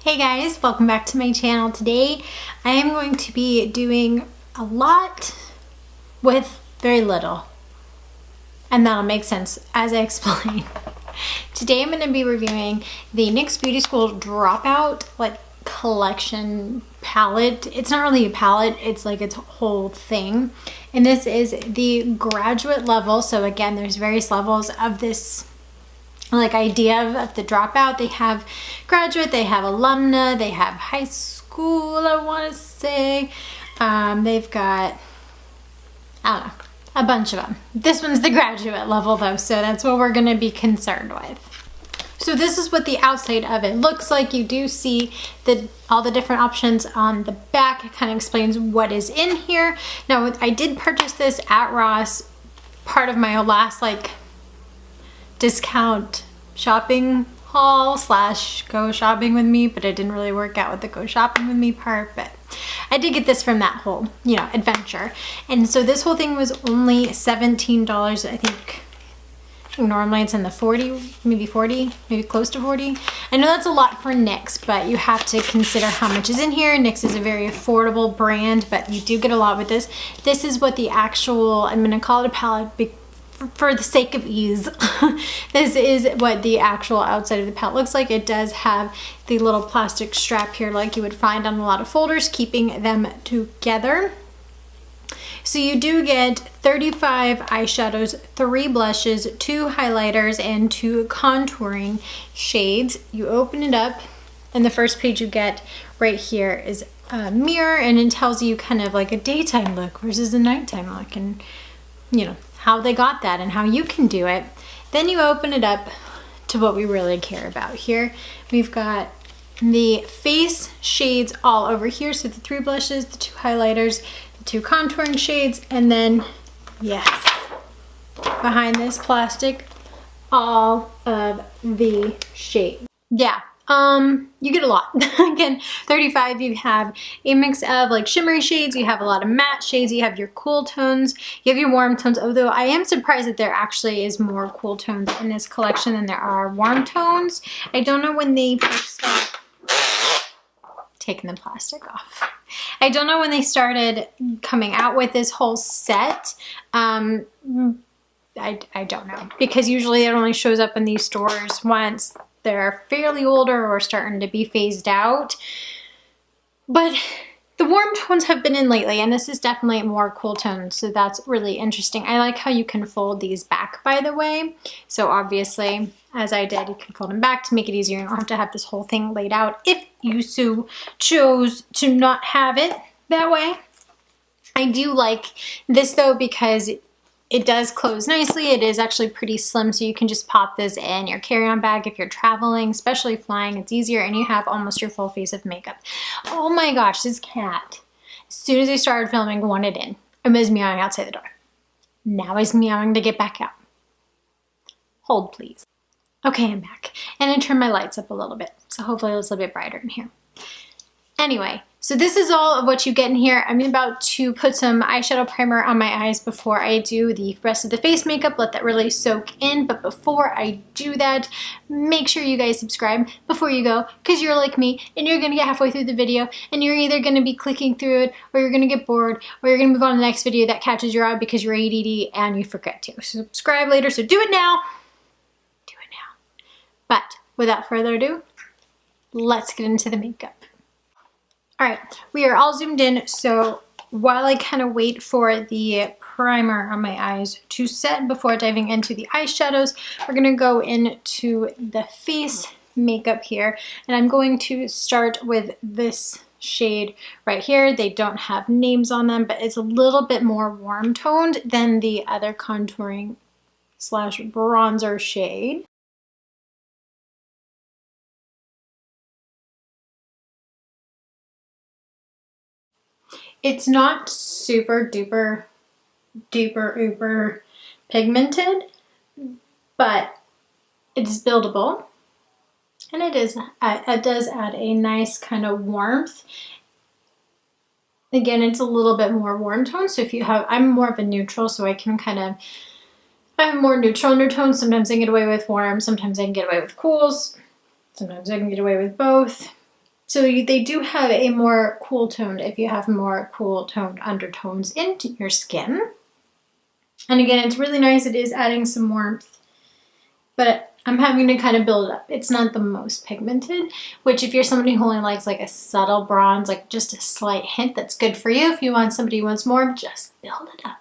Hey guys, welcome back to my channel. Today I am going to be doing a lot with very little, and that'll make sense as I explain. Today I'm going to be reviewing the NYX Beauty School Dropout collection palette. It's not really a palette, it's like its whole thing, and this is the graduate level. So again, there's various levels of this idea of the Dropout. They have graduate, they have alumna, they have high school, I want to say. They've got, I don't know, a bunch of them. This one's the graduate level though, so that's what we're going to be concerned with. So this is what the outside of it looks like. You do see all the different options on the back. It kind of explains what is in here. Now, I did purchase this at Ross, part of my last discount shopping haul / go shopping with me, but it didn't really work out with the go shopping with me part. But I did get this from that whole, adventure. And so this whole thing was only $17. I think normally it's in the 40, maybe 40, maybe close to 40. I know that's a lot for NYX, but you have to consider how much is in here. NYX is a very affordable brand, but you do get a lot with this. This is what the actual, I'm gonna call it a palette for the sake of ease. This is what the actual outside of the palette looks like. It does have the little plastic strap here like you would find on a lot of folders, keeping them together. So you do get 35 eyeshadows, 3 blushes, 2 highlighters, and 2 contouring shades. You open it up, and the first page you get right here is a mirror, and it tells you kind of like a daytime look versus a nighttime look, and how they got that and how you can do it. Then you open it up to what we really care about here. We've got the face shades all over here. So the 3 blushes, the 2 highlighters, the 2 contouring shades, and then, yes, behind this plastic, all of the shades. Yeah. You get a lot. Again, 35, you have a mix of shimmery shades, you have a lot of matte shades, you have your cool tones, you have your warm tones, although I am surprised that there actually is more cool tones in this collection than there are warm tones. I don't know when they started taking the plastic off. I don't know when they started coming out with this whole set. I don't know, because usually it only shows up in these stores once they're fairly older or starting to be phased out. But the warm tones have been in lately, and this is definitely more cool tones, so that's really interesting. I like how you can fold these back, by the way. So obviously, as I did, you can fold them back to make it easier. You don't have to have this whole thing laid out if you so chose to not have it that way. I do like this though, because it does close nicely. It is actually pretty slim, so you can just pop this in your carry-on bag if you're traveling, especially flying. It's easier, and you have almost your full face of makeup. Oh my gosh, this cat, as soon as I started filming, wanted in. It was meowing outside the door. Now he's meowing to get back out. Hold, please. Okay, I'm back. And I turned my lights up a little bit, so hopefully it's a little bit brighter in here. Anyway, so this is all of what you get in here. I'm about to put some eyeshadow primer on my eyes before I do the rest of the face makeup, let that really soak in. But before I do that, make sure you guys subscribe before you go, because you're like me and you're gonna get halfway through the video and you're either gonna be clicking through it, or you're gonna get bored, or you're gonna move on to the next video that catches your eye because you're ADD and you forget to. So subscribe later, so do it now. Do it now. But without further ado, let's get into the makeup. All right, we are all zoomed in, so while I kind of wait for the primer on my eyes to set before diving into the eyeshadows, we're gonna go into the face makeup here, and I'm going to start with this shade right here. They don't have names on them, but it's a little bit more warm toned than the other contouring / bronzer shade. It's not super duper uber pigmented, but it's buildable, and it does add a nice kind of warmth. Again, it's a little bit more warm tone, so if you have, I'm more of a neutral, so I can kind of, I'm more neutral undertones. Sometimes I can get away with warm, sometimes I can get away with cools, sometimes I can get away with both. So they do have a more cool toned, if you have more cool toned undertones into your skin. And again, it's really nice. It is adding some warmth, but I'm having to kind of build it up. It's not the most pigmented, which if you're somebody who only likes like a subtle bronze, like just a slight hint, that's good for you. If you want somebody who wants more, just build it up.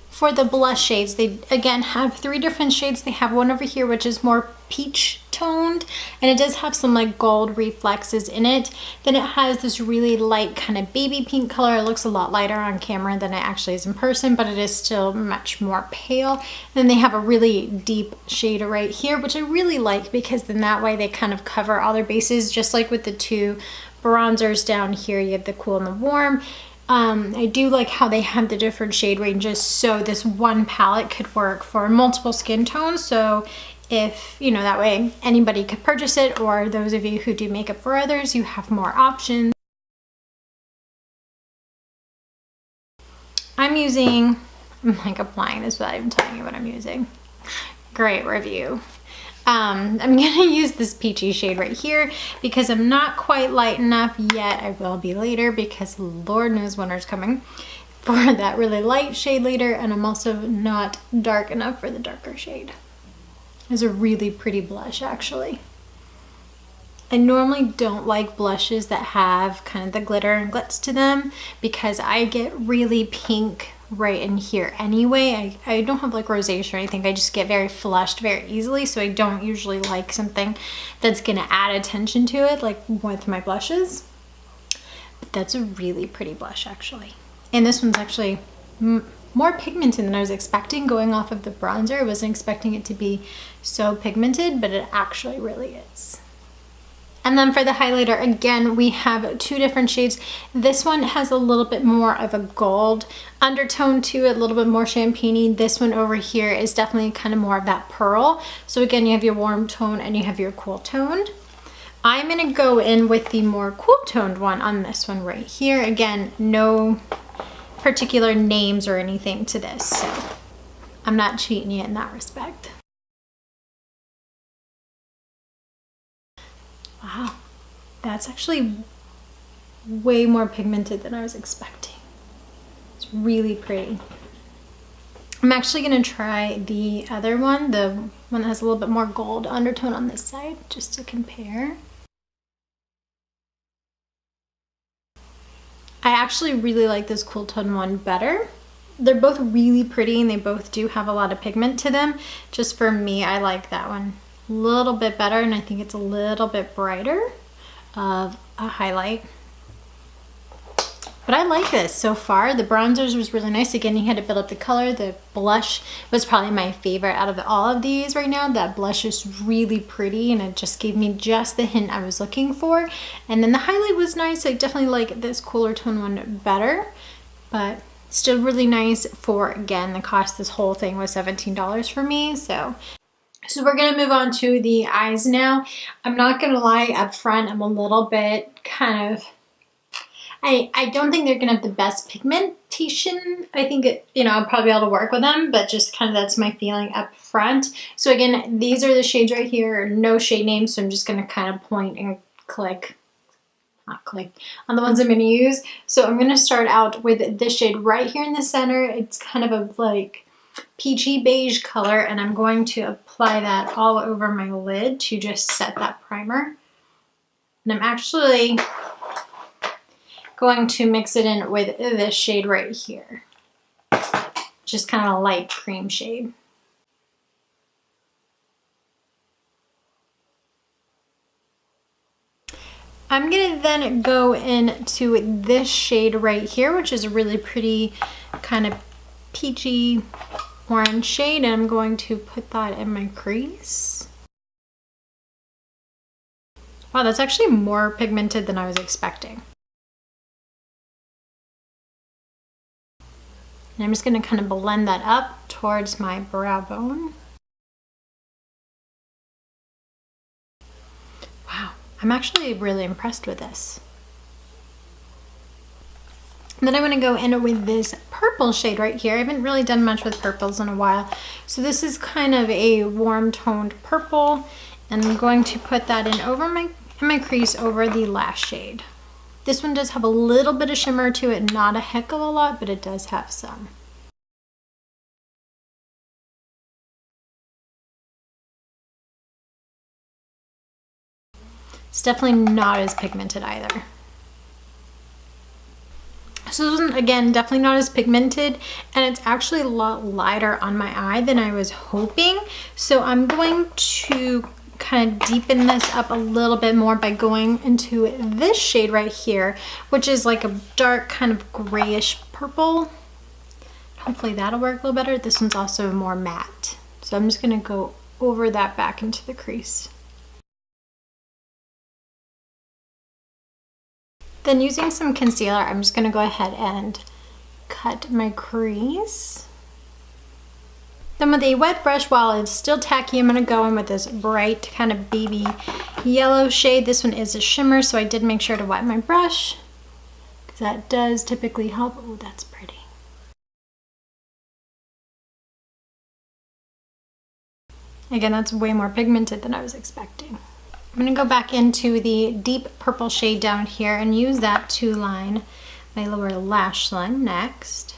For the blush shades, they again have 3 different shades. They have one over here which is more peach toned, and it does have some like gold reflexes in it. Then it has this really light kind of baby pink color. It looks a lot lighter on camera than it actually is in person, but it is still much more pale. Then they have a really deep shade right here, which I really like, because then that way they kind of cover all their bases, just like with the 2 bronzers down here. You have the cool and the warm. I do like how they have the different shade ranges, so this one palette could work for multiple skin tones. So if, you know, that way anybody could purchase it, or those of you who do makeup for others, you have more options. I'm like applying this without even telling you what I'm using. Great review. I'm gonna use this peachy shade right here because I'm not quite light enough yet. I will be later, because Lord knows winter's coming, for that really light shade later, and I'm also not dark enough for the darker shade. It's a really pretty blush, actually. I normally don't like blushes that have kind of the glitter and glitz to them, because I get really pink right in here anyway. I don't have like rosacea or anything. I just get very flushed very easily, so I don't usually like something that's gonna add attention to it, like with my blushes. But that's a really pretty blush, actually. And this one's actually more pigmented than I was expecting. Going off of the bronzer, I wasn't expecting it to be so pigmented, but it actually really is. And then for the highlighter, again, we have 2 different shades. This one has a little bit more of a gold undertone to it, a little bit more champagne-y. This one over here is definitely kind of more of that pearl. So again, you have your warm tone and you have your cool toned. I'm gonna go in with the more cool toned one on this one right here. Again, no particular names or anything to this, so I'm not cheating you in that respect. Wow, that's actually way more pigmented than I was expecting. It's really pretty. I'm actually gonna try the other one, the one that has a little bit more gold undertone on this side, just to compare. I actually really like this cool tone one better. They're both really pretty and they both do have a lot of pigment to them. Just for me, I like that one a little bit better, and I think it's a little bit brighter of a highlight. But I like this so far. The bronzers was really nice. Again, you had to build up the color. The blush was probably my favorite out of all of these right now. That blush is really pretty, and it just gave me just the hint I was looking for. And then the highlight was nice. I definitely like this cooler tone one better, but still really nice for, again, the cost. This whole thing was $17 for me. So we're gonna move on to the eyes now. I'm not gonna lie, up front, I'm a little bit kind of, I don't think they're gonna have the best pigmentation. I think I'll probably be able to work with them, but just kind of that's my feeling up front. So again, these are the shades right here, no shade names, so I'm just gonna kind of point and not click on the ones I'm gonna use. So I'm gonna start out with this shade right here in the center. It's kind of a like peachy beige color, and I'm going to apply that all over my lid to just set that primer. And I'm actually going to mix it in with this shade right here, just kind of a light cream shade. I'm gonna then go into this shade right here, which is a really pretty kind of peachy orange shade, and I'm going to put that in my crease. Wow, that's actually more pigmented than I was expecting. And I'm just going to kind of blend that up towards my brow bone. Wow, I'm actually really impressed with this. And then I'm going to go in with this purple shade right here. I haven't really done much with purples in a while. So this is kind of a warm toned purple, and I'm going to put that in over my and my crease over the last shade. This one does have a little bit of shimmer to it, not a heck of a lot, but it does have some. It's definitely not as pigmented either. So this one, again, definitely not as pigmented, and it's actually a lot lighter on my eye than I was hoping. So I'm going to kind of deepen this up a little bit more by going into this shade right here, which is like a dark kind of grayish purple. Hopefully that'll work a little better. This one's also more matte. So I'm just gonna go over that back into the crease. Then using some concealer, I'm just gonna go ahead and cut my crease. Then with a wet brush, while it's still tacky, I'm gonna go in with this bright kind of baby yellow shade. This one is a shimmer, so I did make sure to wet my brush, because that does typically help. Oh, that's pretty. Again, that's way more pigmented than I was expecting. I'm gonna go back into the deep purple shade down here and use that to line my lower lash line next.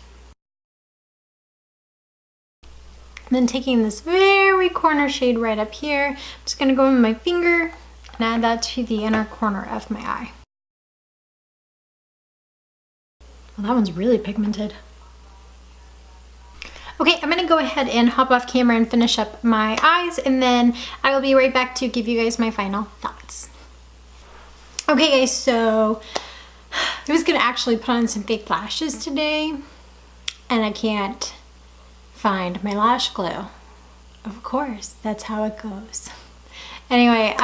And then taking this very corner shade right up here, I'm just gonna go in with my finger and add that to the inner corner of my eye. Well, that one's really pigmented. Okay, I'm gonna go ahead and hop off camera and finish up my eyes, and then I will be right back to give you guys my final thoughts. Okay guys, so I was gonna actually put on some fake lashes today, and I can't find my lash glue. Of course, that's how it goes. Anyway,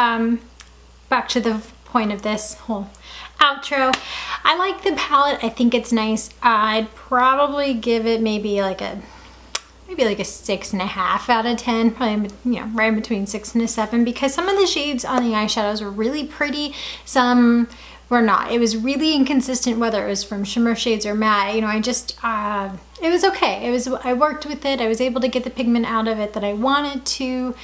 back to the point of this whole outro. I like the palette. I think it's nice. I'd probably give it maybe like a 6.5 out of 10, probably, you know, right in between 6 and a 7, because some of the shades on the eyeshadows were really pretty, some were not. It was really inconsistent whether it was from shimmer shades or matte. You know, I just, it was okay. I worked with it. I was able to get the pigment out of it that I wanted to.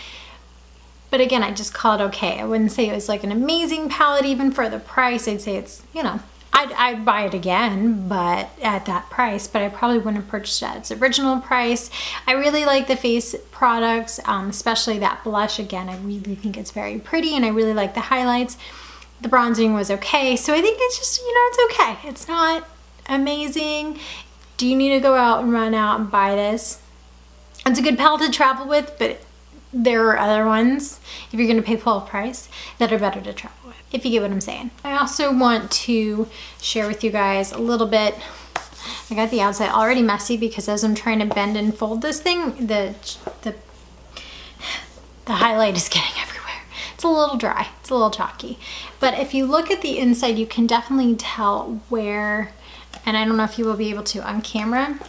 But again, I just call it okay. I wouldn't say it was like an amazing palette even for the price. I'd say it's, you know, I'd buy it again, but at that price, but I probably wouldn't have purchased it at its original price. I really like the face products, especially that blush. Again, I really think it's very pretty, and I really like the highlights. The bronzing was okay. So I think it's just, you know, it's okay. It's not amazing. Do you need to go out and run out and buy this? It's a good palette to travel with, but there are other ones, if you're gonna pay full price, that are better to travel with, if you get what I'm saying. I also want to share with you guys a little bit. I got the outside already messy because as I'm trying to bend and fold this thing, the highlight is getting everywhere. It's a little dry, it's a little chalky. But if you look at the inside, you can definitely tell where, and I don't know if you will be able to on camera,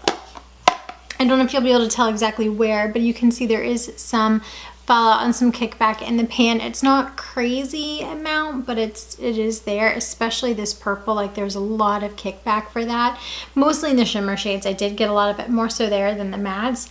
I don't know if you'll be able to tell exactly where, but you can see there is some fallout and some kickback in the pan. It's not crazy amount, but it is there, especially this purple. Like there's a lot of kickback for that. Mostly in the shimmer shades. I did get a lot of it more so there than the mattes.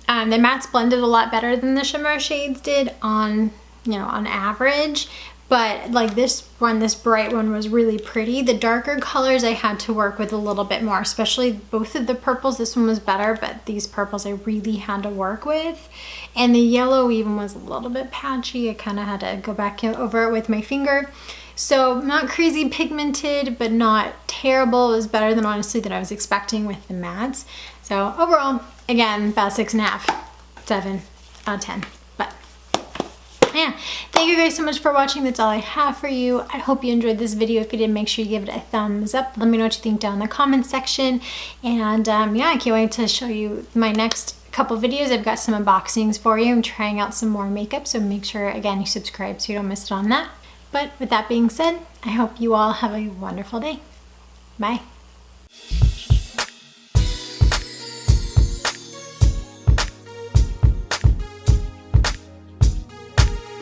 The mattes blended a lot better than the shimmer shades did on, you know, on average. But like this one, this bright one was really pretty. The darker colors I had to work with a little bit more, especially both of the purples. This one was better, but these purples I really had to work with. And the yellow even was a little bit patchy. I kind of had to go back over it with my finger. So not crazy pigmented, but not terrible. It was better than honestly that I was expecting with the mattes. So overall, again, about 6.5, 7 out of 10. Yeah, thank you guys so much for watching. That's all I have for you. I hope you enjoyed this video. If you did, make sure you give it a thumbs up. Let me know what you think down in the comment section. And yeah, I can't wait to show you my next couple videos. I've got some unboxings for you. I'm trying out some more makeup, so make sure, again, you subscribe so you don't miss it on that. But with that being said, I hope you all have a wonderful day. Bye.